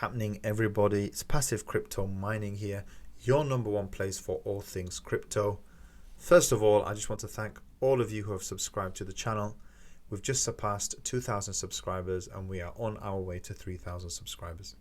Happening, everybody? It's Passive Crypto Mining here, your number one place for all things crypto. First of all, I just want to thank all of you who have subscribed to the channel. We've just surpassed 2,000 subscribers and we are on our way to 3,000 subscribers.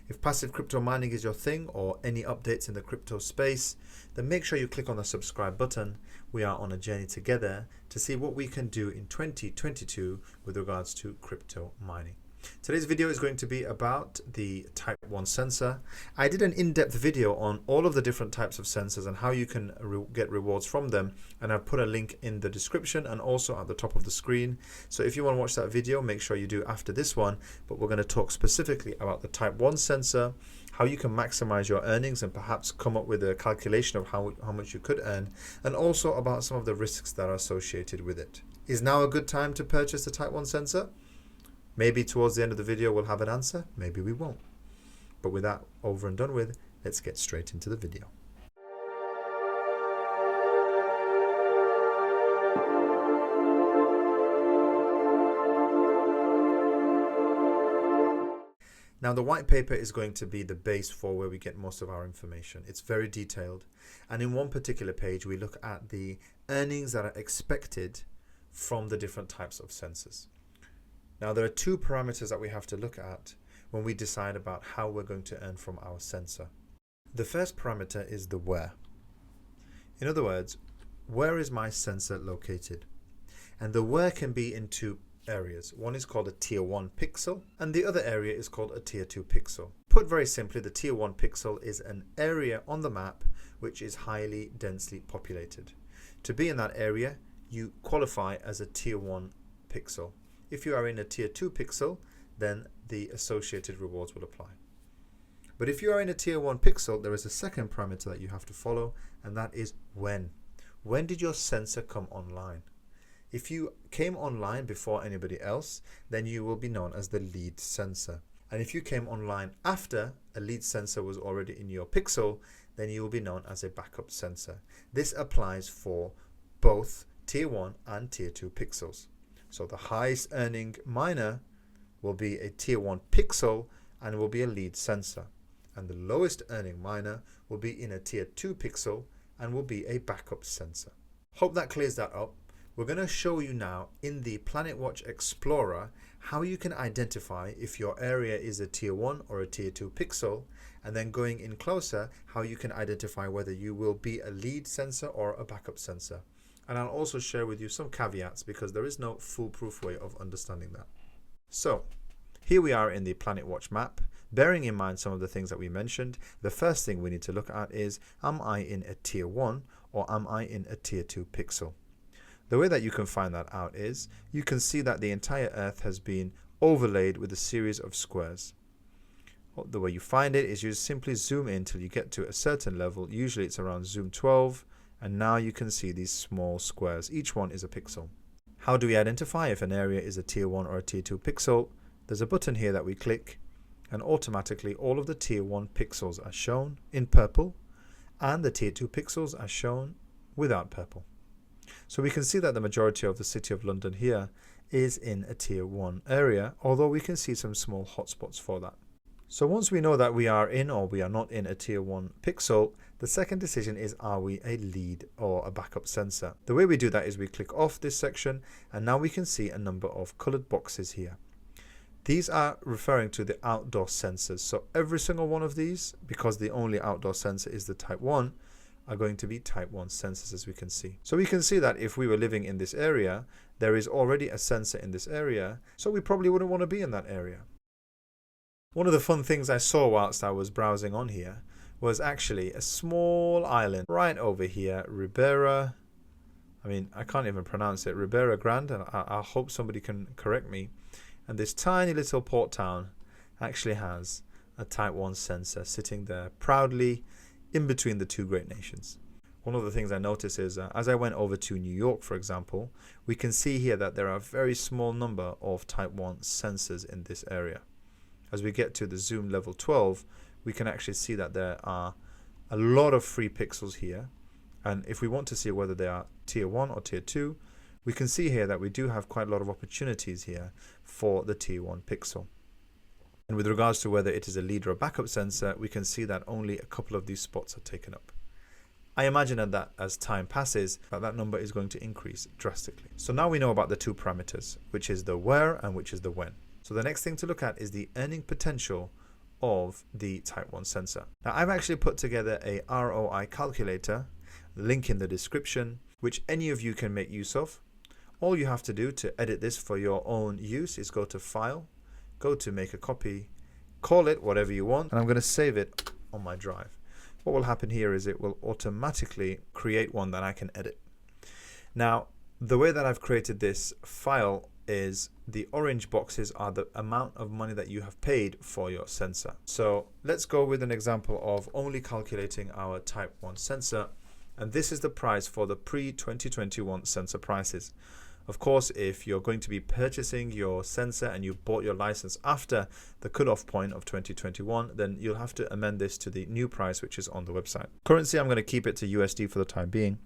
If passive crypto mining is your thing or any updates in the crypto space, then make sure you click on the subscribe button. We are on a journey together to see what we can do in 2022 with regards to crypto mining. Today's video is going to be about the Type 1 sensor. I did an in-depth video on all of the different types of sensors and how you can get rewards from them, and I've put a link in the description and also at the top of the screen. So if you want to watch that video, make sure you do after this one. But we're going to talk specifically about the Type 1 sensor, how you can maximize your earnings and perhaps come up with a calculation of how much you could earn, and also about some of the risks that are associated with it. Is now a good time to purchase the Type 1 sensor? Maybe towards the end of the video we'll have an answer, maybe we won't. But with that over and done with, let's get straight into the video. Now the white paper is going to be the base for where we get most of our information. It's very detailed, and in one particular page we look at the earnings that are expected from the different types of sensors. Now there are two parameters that we have to look at when we decide about how we're going to earn from our sensor. The first parameter is the where. In other words, where is my sensor located? And the where can be in two areas. One is called a tier 1 pixel and the other area is called a tier 2 pixel. Put very simply, the tier 1 pixel is an area on the map which is highly densely populated. To be in that area, you qualify as a tier 1 pixel. If you are in a tier 2 pixel, then the associated rewards will apply. But if you are in a tier 1 pixel, there is a second parameter that you have to follow, and that is when. When did your sensor come online? If you came online before anybody else, then you will be known as the lead sensor. And if you came online after a lead sensor was already in your pixel, then you will be known as a backup sensor. This applies for both tier 1 and tier 2 pixels. So the highest earning miner will be a tier 1 pixel and will be a lead sensor. And the lowest earning miner will be in a tier 2 pixel and will be a backup sensor. Hope that clears that up. We're going to show you now in the PlanetWatch Explorer how you can identify if your area is a tier 1 or a tier 2 pixel, and then going in closer, how you can identify whether you will be a lead sensor or a backup sensor. And I'll also share with you some caveats because there is no foolproof way of understanding that. So here we are in the PlanetWatch map. Bearing in mind some of the things that we mentioned, the first thing we need to look at is, am I in a tier 1 or am I in a tier 2 pixel? The way that you can find that out is, you can see that the entire Earth has been overlaid with a series of squares. The way you find it is you simply zoom in till you get to a certain level. Usually it's around zoom 12. And now you can see these small squares. Each one is a pixel. How do we identify if an area is a tier 1 or a tier 2 pixel? There's a button here that we click, and automatically all of the tier 1 pixels are shown in purple and the tier 2 pixels are shown without purple. So we can see that the majority of the City of London here is in a tier 1 area, although we can see some small hotspots for that. So once we know that we are in or we are not in a tier 1 pixel, the second decision is, are we a lead or a backup sensor? The way we do that is we click off this section, and now we can see a number of colored boxes here. These are referring to the outdoor sensors. So every single one of these, because the only outdoor sensor is the Type 1, are going to be Type 1 sensors, as we can see. So we can see that if we were living in this area, there is already a sensor in this area, so we probably wouldn't want to be in that area. One of the fun things I saw whilst I was browsing on here was actually a small island right over here, Ribeira. I can't even pronounce it, Ribeira Grande, and I hope somebody can correct me. And this tiny little port town actually has a Type 1 sensor sitting there proudly in between the two great nations. One of the things I noticed is, as I went over to New York, for example, we can see here that there are a very small number of Type 1 sensors in this area. As we get to the zoom level 12, we can actually see that there are a lot of free pixels here. And if we want to see whether they are tier 1 or tier 2, we can see here that we do have quite a lot of opportunities here for the tier 1 pixel. And with regards to whether it is a lead or a backup sensor, we can see that only a couple of these spots are taken up. I imagine that as time passes, that number is going to increase drastically. So now we know about the two parameters, which is the where and which is the when. So the next thing to look at is the earning potential of the Type 1 sensor. Now I've actually put together a ROI calculator, link in the description, which any of you can make use of. All you have to do to edit this for your own use is go to File, go to Make a Copy, call it whatever you want, and I'm going to save it on my drive. What will happen here is it will automatically create one that I can edit. Now, the way that I've created this file is the orange boxes are the amount of money that you have paid for your sensor. So let's go with an example of only calculating our Type 1 sensor. And this is the price for the pre-2021 sensor prices. Of course, if you're going to be purchasing your sensor and you bought your license after the cutoff point of 2021, then you'll have to amend this to the new price, which is on the website. Currency, I'm going to keep it to USD for the time being.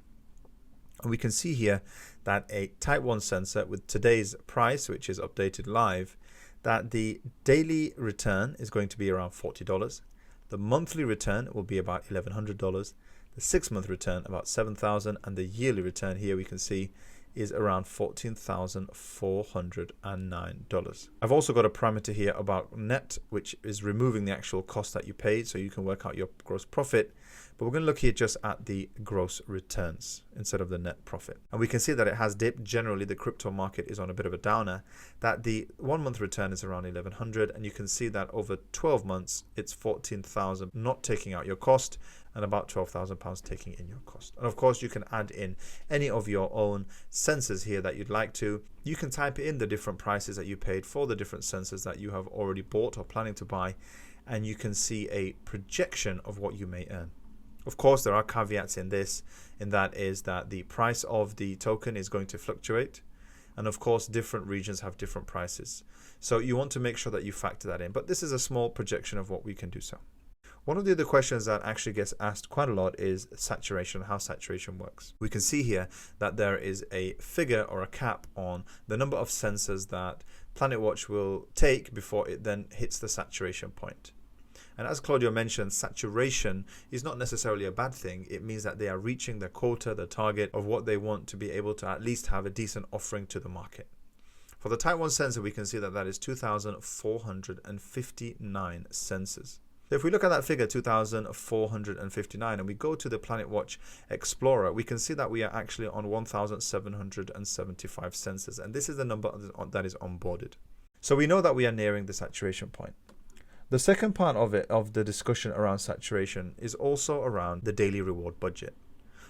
And we can see here that a Type 1 sensor with today's price, which is updated live, that the daily return is going to be around $40. The monthly return will be about $1,100. The 6-month return about $7,000, and the yearly return here we can see is around $14,409. I've also got a parameter here about net, which is removing the actual cost that you paid, so you can work out your gross profit. But we're going to look here just at the gross returns instead of the net profit. And we can see that it has dipped. Generally, the crypto market is on a bit of a downer, that the 1 month return is around 1,100. And you can see that over 12 months, it's 14,000, not taking out your cost, and about £12,000 taking in your cost. And of course, you can add in any of your own sensors here that you'd like to. You can type in the different prices that you paid for the different sensors that you have already bought or planning to buy, and you can see a projection of what you may earn. Of course, there are caveats in this, and that is that the price of the token is going to fluctuate. And of course, different regions have different prices. So you want to make sure that you factor that in. But this is a small projection of what we can do so. One of the other questions that actually gets asked quite a lot is saturation, how saturation works. We can see here that there is a figure or a cap on the number of sensors that PlanetWatch will take before it then hits the saturation point. And as Claudio mentioned, saturation is not necessarily a bad thing. It means that they are reaching their quota, the target of what they want to be able to at least have a decent offering to the market. For the Type 1 sensor, we can see that that is 2,459 sensors. If we look at that figure, 2,459, and we go to the PlanetWatch Explorer, we can see that we are actually on 1,775 sensors. And this is the number that is onboarded. So we know that we are nearing the saturation point. The second part of the discussion around saturation is also around the daily reward budget.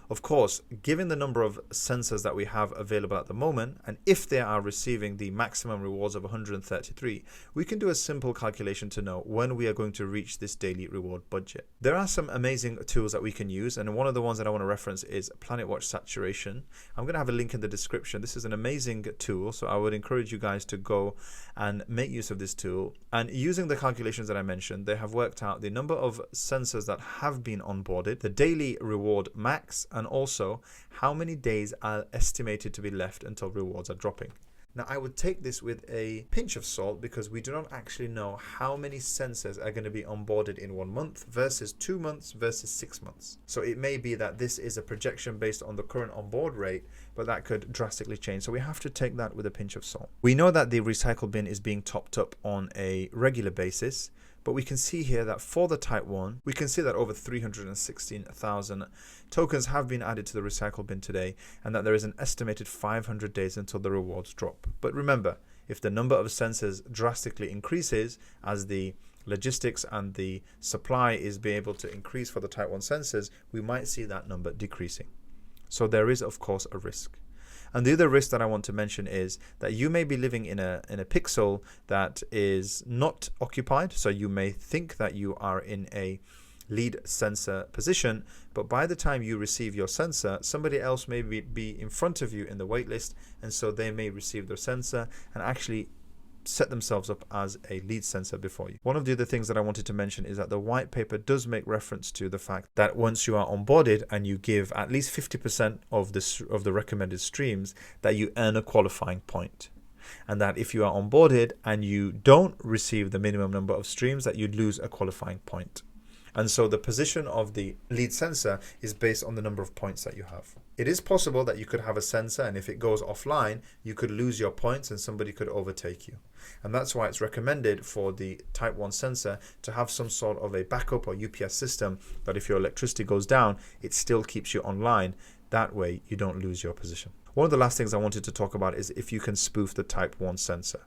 Of course, given the number of sensors that we have available at the moment, and if they are receiving the maximum rewards of 133, we can do a simple calculation to know when we are going to reach this daily reward budget. There are some amazing tools that we can use, and one of the ones that I want to reference is PlanetWatch Saturation. I'm going to have a link in the description. This is an amazing tool, so I would encourage you guys to go and make use of this tool. And using the calculations that I mentioned, they have worked out the number of sensors that have been onboarded, the daily reward max, and also how many days are estimated to be left until rewards are dropping. Now, I would take this with a pinch of salt because we do not actually know how many sensors are going to be onboarded in 1 month versus 2 months versus 6 months. So it may be that this is a projection based on the current onboard rate, but that could drastically change. So we have to take that with a pinch of salt. We know that the recycle bin is being topped up on a regular basis, but we can see here that for the Type 1, we can see that over 316,000 tokens have been added to the recycle bin today, and that there is an estimated 500 days until the rewards drop. But remember, if the number of sensors drastically increases as the logistics and the supply is being able to increase for the Type 1 sensors, we might see that number decreasing. So there is, of course, a risk. And the other risk that I want to mention is that you may be living in a pixel that is not occupied. So you may think that you are in a lead sensor position, but by the time you receive your sensor, somebody else may be in front of you in the waitlist, and so they may receive their sensor and actually set themselves up as a lead sensor before you. One of the other things that I wanted to mention is that the white paper does make reference to the fact that once you are onboarded and you give at least 50% of the recommended streams, that you earn a qualifying point. and that if you are onboarded and you don't receive the minimum number of streams, that you'd lose a qualifying point. And so the position of the lead sensor is based on the number of points that you have. It is possible that you could have a sensor, and if it goes offline, you could lose your points and somebody could overtake you. And that's why it's recommended for the Type 1 sensor to have some sort of a backup or UPS system that if your electricity goes down, it still keeps you online. That way you don't lose your position. One of the last things I wanted to talk about is if you can spoof the Type 1 sensor.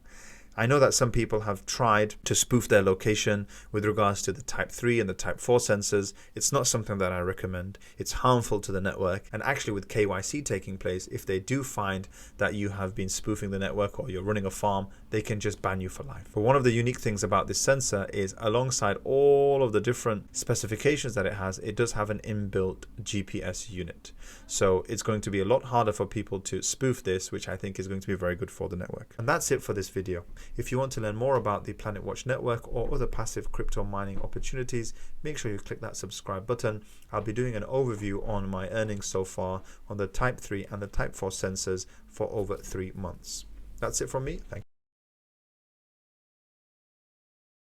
I know that some people have tried to spoof their location with regards to the Type 3 and the Type 4 sensors. It's not something that I recommend. It's harmful to the network. And actually with KYC taking place, if they do find that you have been spoofing the network or you're running a farm, they can just ban you for life. But one of the unique things about this sensor is alongside all of the different specifications that it has, it does have an inbuilt GPS unit. So it's going to be a lot harder for people to spoof this, which I think is going to be very good for the network. And that's it for this video. If you want to learn more about the Planet Watch network or other passive crypto mining opportunities, make sure you click that subscribe button. I'll be doing an overview on my earnings so far on the Type 3 and the Type 4 sensors for over 3 months. That's it from me. Thank you.